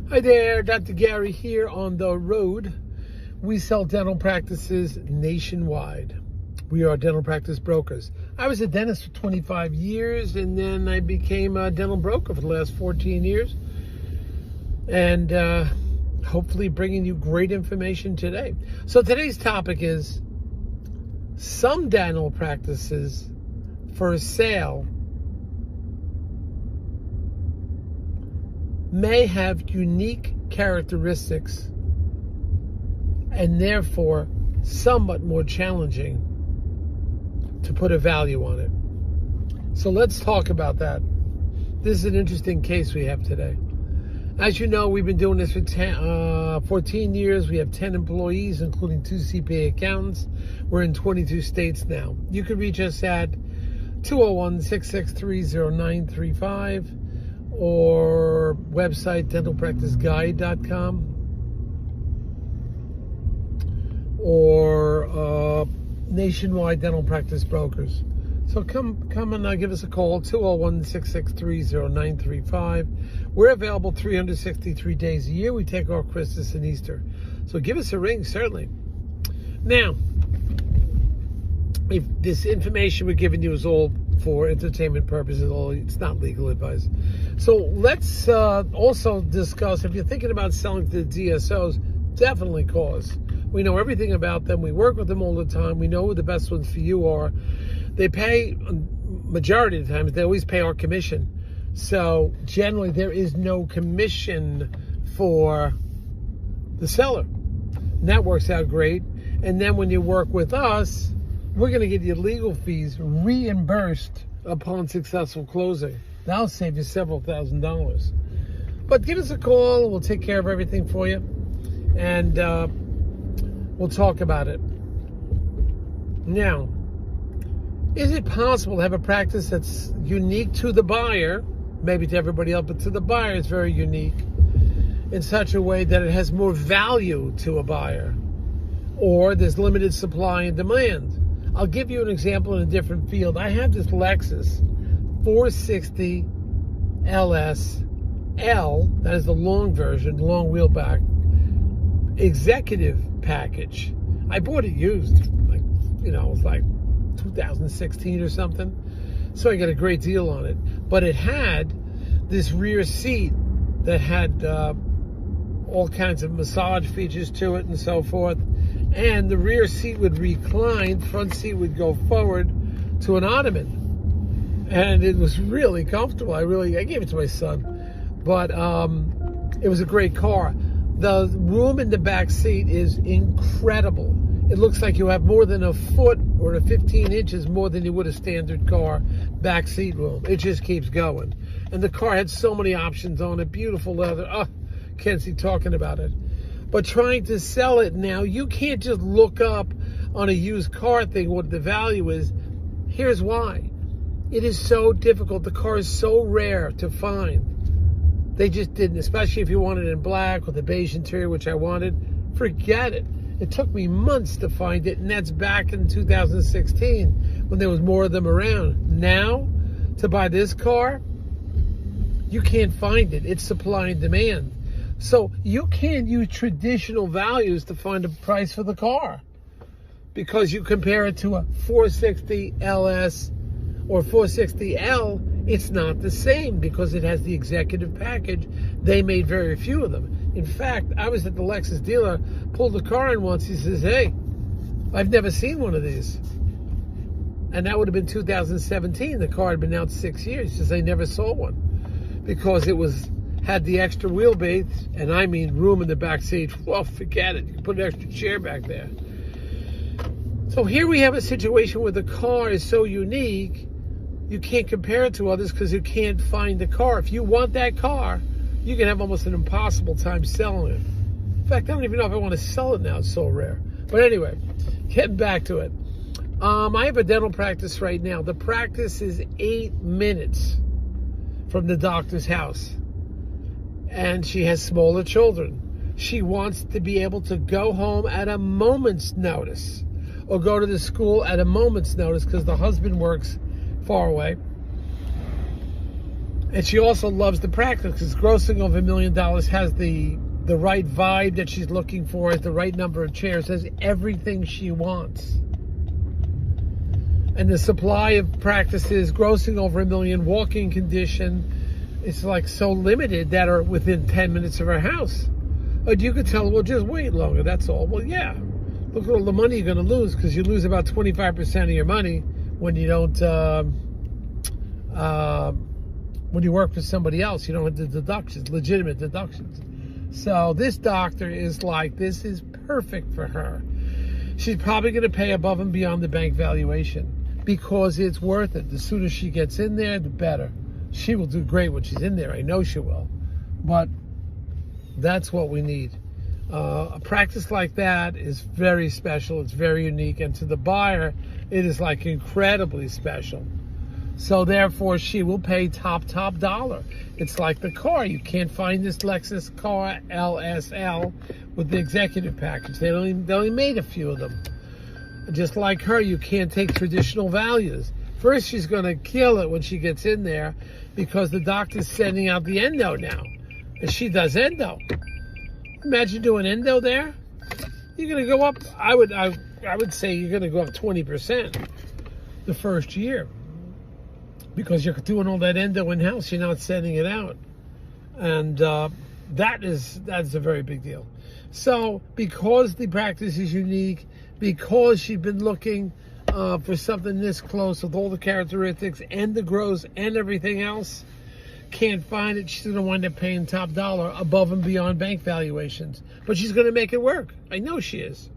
Hi there, Dr. Gary here on the road. We sell dental practices nationwide. We are dental practice brokers. I was a dentist for 25 years, and then I became a dental broker for the last 14 years. And hopefully bringing you great information today. So today's topic is some dental practices for sale may have unique characteristics and therefore somewhat more challenging to put a value on it. So let's talk about that. This is an interesting case we have today. As you know, we've been doing this for 14 years. We have 10 employees, including 2 CPA accountants. We're in 22 states now. You can reach us at 201-663-0935 or website dentalpracticeguide.com or Nationwide Dental Practice Brokers. So come and give us a call, 201-663-0935. We're available 363 days a year. We take off Christmas and Easter. So give us a ring, certainly. Now, if this information we're giving you is all for entertainment purposes, it's not legal advice. So let's also discuss, if you're thinking about selling to the DSOs, definitely call us. We know everything about them. We work with them all the time. We know who the best ones for you are. They pay, majority of the time, they always pay our commission. So generally there is no commission for the seller. And that works out great. And then when you work with us, we're going to get your legal fees reimbursed upon successful closing. That'll save you several $1,000s. But give us a call. We'll take care of everything for you. And we'll talk about it. Now, is it possible to have a practice that's unique to the buyer, maybe to everybody else, but to the buyer it's very unique in such a way that it has more value to a buyer, or there's limited supply and demand? I'll give you an example in a different field. I have this Lexus 460 LS L, that is the long version, long wheelback, executive package. I bought it used, it was like 2016 or something. So I got a great deal on it. But it had this rear seat that had all kinds of massage features to it and so forth. And the rear seat would recline, front seat would go forward to an ottoman. And it was really comfortable. I gave it to my son. But it was a great car. The room in the back seat is incredible. It looks like you have more than a foot or 15 inches more than you would a standard car back seat room. It just keeps going. And the car had so many options on it. Beautiful leather. Oh, can't see talking about it. But trying to sell it now, you can't just look up on a used car thing what the value is. Here's why. It is so difficult. The car is so rare to find. They just didn't, especially if you wanted it in black with a beige interior, which I wanted. Forget it. It took me months to find it, and that's back in 2016 when there was more of them around. Now, to buy this car, you can't find it. It's supply and demand. So you can't use traditional values to find a price for the car because you compare it to a 460 LS or 460 L, it's not the same because it has the executive package. They made very few of them. In fact, I was at the Lexus dealer, pulled the car in once. He says, hey, I've never seen one of these. And that would have been 2017. The car had been out 6 years. He says, I never saw one because it had the extra wheelbase, and I mean room in the back seat. Well, forget it. You can put an extra chair back there. So here we have a situation where the car is so unique, you can't compare it to others because you can't find the car. If you want that car, you can have almost an impossible time selling it. In fact, I don't even know if I want to sell it now. It's so rare. But anyway, getting back to it. I have a dental practice right now. The practice is 8 minutes from the doctor's house. And she has smaller children. She wants to be able to go home at a moment's notice or go to the school at a moment's notice because the husband works far away. And she also loves the practice because grossing over $1 million has the right vibe that she's looking for, has the right number of chairs, has everything she wants. And the supply of practices grossing over $1 million, walking condition, it's like so limited that are within 10 minutes of her house. But you could tell, well, just wait longer, that's all. Well, yeah. Look at all the money you're going to lose, because you lose about 25% of your money when you don't, when you work for somebody else. You don't have the deductions, legitimate deductions. So this doctor is like, this is perfect for her. She's probably going to pay above and beyond the bank valuation because it's worth it. The sooner she gets in there, the better. She will do great when she's in there. I know she will. But that's what we need. A practice like that is very special. It's very unique. And to the buyer, it is like incredibly special. So therefore, she will pay top dollar. It's like the car. You can't find this Lexus car LSL with the executive package. They only made a few of them. Just like her, you can't take traditional values. First, she's going to kill it when she gets in there because the doctor's sending out the endo now. And she does endo. Imagine doing endo there. You're going to go up, I would say you're going to go up 20% the first year. Because you're doing all that endo in-house, you're not sending it out. And that's a very big deal. So because the practice is unique, because she's been looking for something this close with all the characteristics and the gross and everything else, can't find it, she's going to wind up paying top dollar above and beyond bank valuations. But she's going to make it work. I know she is.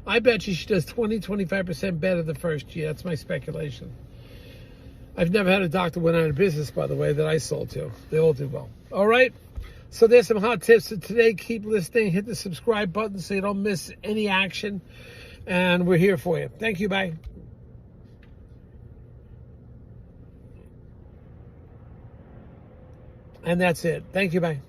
I bet you she does 20-25% better the first year. That's my speculation. I've never had a doctor went out of business, by the way, that I sold to. They all do well. All right? So there's some hot tips for today. Keep listening. Hit the subscribe button so you don't miss any action. And we're here for you. Thank you. Bye. And that's it. Thank you. Bye.